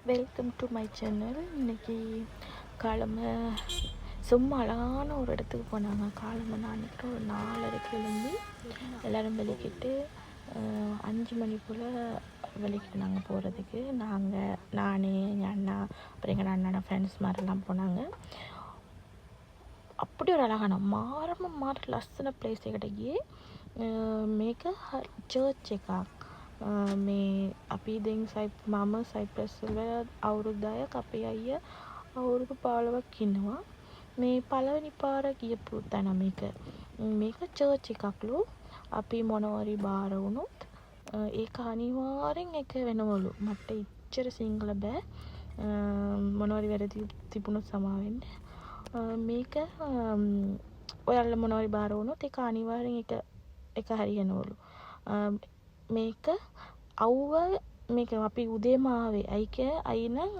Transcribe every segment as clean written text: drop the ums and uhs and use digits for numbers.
Welcome to my channel. இன்றைக்கி காலமை சும்மா அழகான ஒரு இடத்துக்கு போனாங்க. காலமை நான் நினைக்கிறேன் ஒரு 4:30 எழும்பி எல்லோரும் வெளிக்கிட்டு 5 மணி போல் வெளிக்கிட்டு நாங்கள் போகிறதுக்கு. நான் எங்கள் அண்ணா அப்புறம் எங்கள் அண்ணாட ஃப்ரெண்ட்ஸ் மாதிரிலாம் போனாங்க. அப்படி ஒரு අලහන මාර ලස්සන ප්ලේස් එකකට ගියේ. මේක චර්ච් එකක්. මේ අපි දැන් මම සයිප්‍රස් වල අවුරුදු 10ක් අපේ අයියා අවුරුදු 15ක් ඉන්නවා. මේ පළවෙනි පාර ගියපු තැන මේක චර්ච් එකක්ලු. අපි මොනවරි බාර වුණොත් ඒක අනිවාර්යෙන් එක වෙනවලු. මට ඉච්චර සිංහල බෑ. මොනවරි වැරදි තිබුණොත් සමා වෙන්න. මේක ඔයාලා මොනවරි බාර වුණොත් ඒක අනිවාර්යෙන් එක හරියනවලු. මේක අවුව මේක අපි උදේම ආවේ. අයි නම්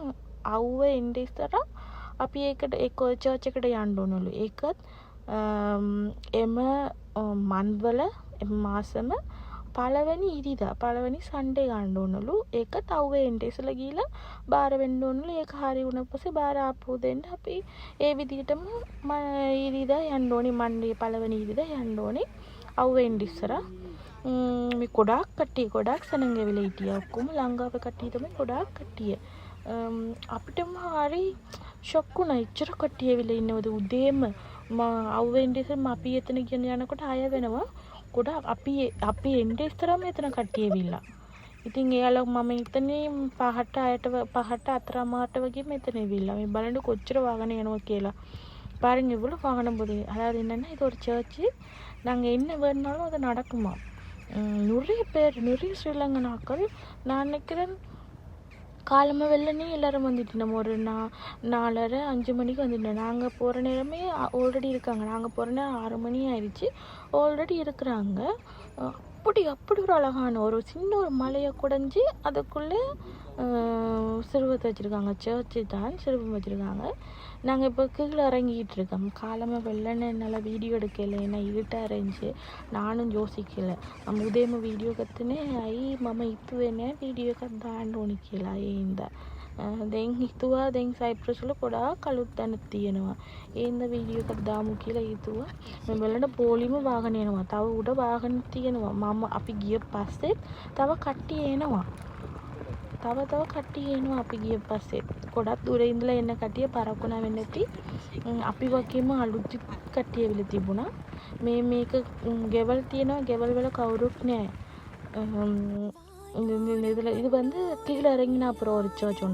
අවුව එන්නේ ඉස්සර අපි ඒකට චර්ච් එකට යන්න ඕනලු. ඒකත් එම මන්ත්වල මාසෙම පළවෙනි සන්ඩේ ගන්න ඕනලු. ඒකත් අවුව එන්නේ ඉස්සලා ගිහලා බාර වෙන්න ඕනලු. ඒක හරි වුණා පස්සේ බාර ආපහු දෙන්න අපි ඒ විදිහටම ඉරිදා යන්න ඕනේ. මන්ඩේ පළවෙනි ඉරිදා යන්න ඕනේ අවුව එන්නේ ඉස්සර. මේ ගොඩාක් සනංග වෙලා හිටියා. ඔක්කොම ලංකාව කට්ටිය තමයි ගොඩාක් කට්ටිය. අපිටම හරි ෂොක් වුණා. ඉච්චර කට්ටිය වෙලා ඉන්නවද උදේම අවුව එන්නේ ඉස්සර අපි එතන යනකොට 6 වෙනවා. ගොඩාක් අපි එන්නේ ඉස්සරම එතන කට්ටිය වෙලා. ඉතින් එයාලා මම ඉතනේ 5ට අතරමාරට වගේ මෙතන වෙලා. මේ බලන්න කොච්චර වාහන යනවා කියලා. பாருங்க இவ்வளோ வாகனம் போகுது. அதாவது என்னென்னா இது ஒரு சர்ச்சு. நாங்கள் என்ன வேணுனாலும் அது நடக்குமா. நிறைய ஸ்ரீலங்கனாக்கள் நான் நினைக்கிறேன் காலமாக வெள்ளனே எல்லோரும் வந்துட்டு நம்ம ஒரு 4:30-5 மணிக்கு வந்துட்டோம். நாங்கள் போகிற நேரமே ஆல்ரெடி இருக்காங்க. நாங்கள் போகிற நேரம் 6 மணி ஆயிடுச்சு. ஆல்ரெடி இருக்கிறாங்க. அப்படி ஒரு அழகான ஒரு சின்ன ஒரு மலையை குடைஞ்சி அதுக்குள்ளே சிறுவத்தை வச்சுருக்காங்க. சர்ச்சு தான் சிறுவம் வச்சுருக்காங்க. நாங்கள் இப்போ கீழே இறங்கிட்டு இருக்கோம். காலமாக வெள்ளன்னு என்னால் வீடியோ எடுக்கலை. ஏன்னா இருட்டாக இருந்துச்சு. நானும் யோசிக்கலை. நம்ம உதயම வீடியோ ගත්තනේ අයි මම හිතුවේ නෑ වීඩියෝ එකක් දාන්න ඕනි කියලා. ඒ හින්දා දැන් හිතුවා දැන් සයිප්‍රස් වල ගොඩාක් අලුත් තැනක් තියෙනවා. ඒ හින්දා වීඩියෝ එකක් දාමු කියලා හිතුවා. මේ බලන්න පොලිම වාහන එනවා. තව උඩ වාහන තියෙනවා. අපි ගිය පස්සේ තව කට්ටිය එනවා. තව කට්ටිය එනවා අපි ගිය පස්සේ. ගොඩක් දුරේ ඉඳලා එන්න කට්ටිය පරක්කුණා වෙන්න ඇති. අපි වගේම අලුත් කට්ටිය වෙලා තිබුණා. මේක ගෙවල් තියෙනවා. ගෙවල් වල කවුරුත් නෑ. இது வந்து கீழே இறங்கினா அப்புறம் ஒரு சர்ச் ஒன்று